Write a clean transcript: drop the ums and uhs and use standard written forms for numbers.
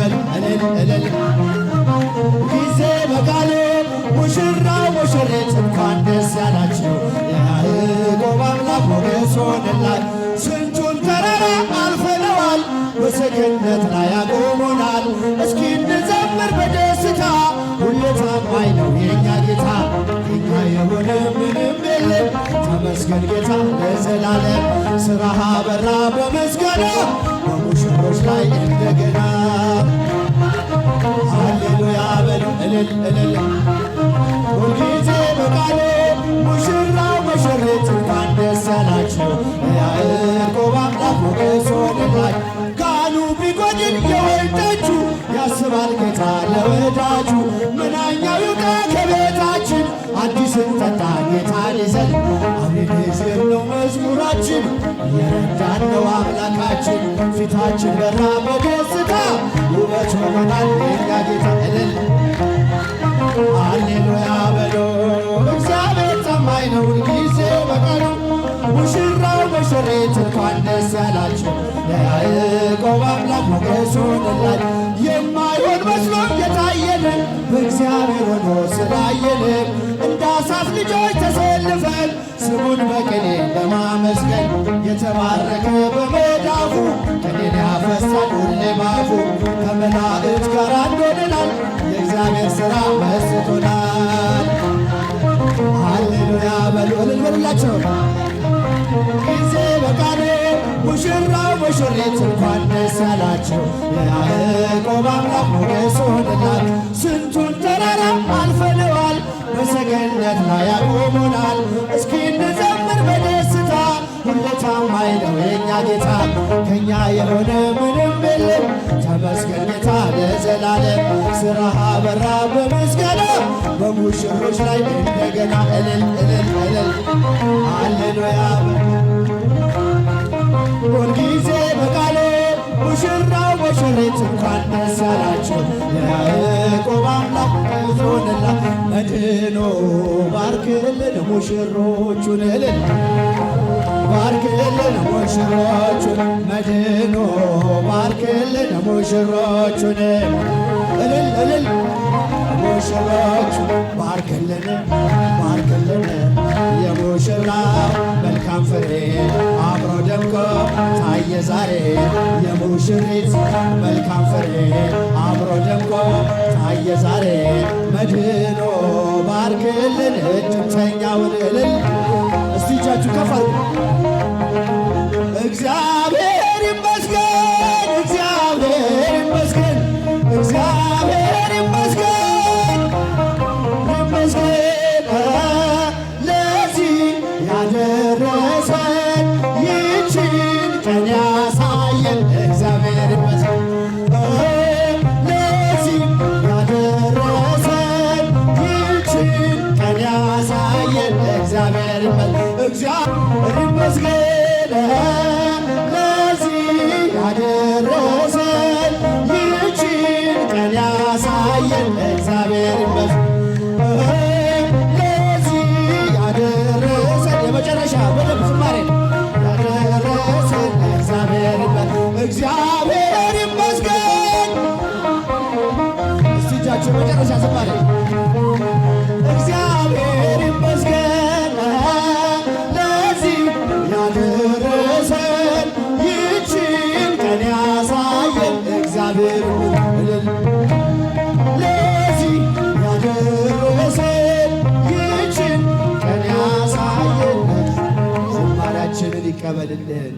በል እልል እልል ጊዜ በቃሉ ሙሽራው ሙሽሪት እንኳን ደስ ያላችሁ የያዕቆብ አምላክ ሞገስ ሆነላል። ስንቱን ተራራ አልፈነዋል በሰገነት ላይ ያቆሙናል። እስኪ እንዘምር በደስታ ሁሌ ታማኝ ነው የእኛ ጌታ። የኛ የሆነ ምንም የለም ተመስገን ጌታ ለዘላለም። ሥራህ በራ በምስጋና በሙሽሮች ላይ እንደገና ሃሌሉያ በሉ እልል እልል ሁልጊዜ በቃሉ ሙሽራው ሙሽሪት እንኳን ደስ ያላችሁ የያዕቆብ አምላክ ሞገስ ሆነላችሁ። ካህኑ ቢጎድል የወይን ጠጁ ያስባል ጌታ ለወዳጁ። መናኛው ይውጣ ከቤታችን አዲስን ጠጣ ጌታን ይዘን። አቤኔዘር ነው መዝሙራችን የረዳን ነው አምላካችን። ፊታችን በራ በደስታ ውበት ሆኖናል የእኛ ጌታ እልል ሃሌሉያ በሎ እግዚአብሔር ታማኝ ነው ሁልጊዜ በቃሉ። ሙሽራው ሙሽሪት እንኳን ደስ ያላችሁ የያዕቆብ አምላክ ሞገስ ሆነላችሁ። የማይሆን መስሎ የታየንን በእግዚአብሔር ሆኖ ስላየንን እንደ አሳፍ ልጆች ተሰልፈን ስሙን በቅኔ በማመስገን የተባረከ በመዳፉ ቅኔን ያፈሳል ሁሌ ባፉ። ከመላእክት ጋር አንድ ሆነናል የእግዚአብሔር ሥራ መስቶናል። ሃሌሉያ በሉ እልል በሉላቸው ጊዜ በቃሉ ሙሽራው ሙሽሪት እንኳን ደስ ያላችሁ የያዕቆብ አምላክ ሞገስ ሆነላችሁ። ስንቱን ተራራ አልፈነዋል በሰገነት ላይ ያቆሙናል። እስኪ እንዘምር በደስታ ሁሌ ታማኝ ነው የእኛ ጌታ። ከእኛ የሆነ ምንም የለም ተመስገን ጌታ ለዘላለም። ሥራህ በራ በምስጋና በሙሽሮች ላይ እንደገና እልል እልል እልል ሃሌሉያ ሁልጊዜ በቃሉ ሙሽራው ሙሽሪት እንኳን ደስ ያላችሁ የያዕቆብ አምላክ ሞገስ ሆነላችሁ። መድኖ ባርክልን ሙሽሮቹን እልል ባርክልን ሙሽሮቹን መድኖ ባርክልን ሙሽሮቹን እልል እልል ሙሽሮቹ ባርክልን ባርክልን የሙሽራው መልካም ፍሬ አብሮ ደምቆ ታየ ዛሬ። የሙሽሪት መልካም ፍሬ አብሮ ደምቆ ታየ ዛሬ። መድኖ ባርክልን እድምተኛውን እልል እስቲ እጃችሁ ከፍ አድርጉ። እግዚአብሔር ይመስገን እግዚአብሔር ይመስገን እግዚአብሔር ይመስገን ይመስገን ለዚህ ያደረሰን ይህችን ቀን ያሳየን እግዚአብሔር ይመስገን ለዚህ ያደረሰን ይህችን ቀን ያሳየን እግዚአብሔር ይመስገን ለዚህ ያደረሰን ይህችን ቀን ያሳየን እግዚአብሔር ይመስገን ለዚህ ያደረሰን የመጨረሻ በደንብ ዝማሬ ያደረሰን እግዚአብሔር ይመስገን እግዚአብሔር ይመስገን። እስቲ እጃችሁ መጨረሻ ዝማሬ እግዚአብሔር ይመስገን ለዚህ ያደረሰን ይህችን ቀን ያሳየን እግዚአብሔር ለዚህ ያደረሰን ይህችን ቀን ያሳየን ዝማሬያችንን ይቀበልልን።